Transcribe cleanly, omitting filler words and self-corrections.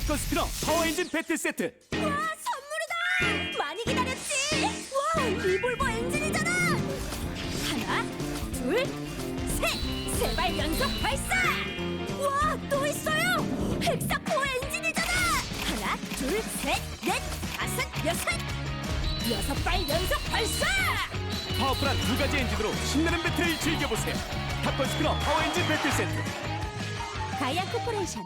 탑건 스피너 파워 엔진 배틀 세트. 와, 선물이다! 많이 기다렸지? 와, 리볼버 엔진이잖아! 하나, 둘, 셋! 세 발 연속 발사! 와, 또 있어요! 헥사코어 엔진이잖아! 하나, 둘, 셋, 넷, 다섯, 여섯 발 연속 발사! 파워풀한 두 가지 엔진으로 신나는 배틀을 즐겨보세요. 탑건 스피너 파워 엔진 배틀 세트. 가이아 코퍼레이션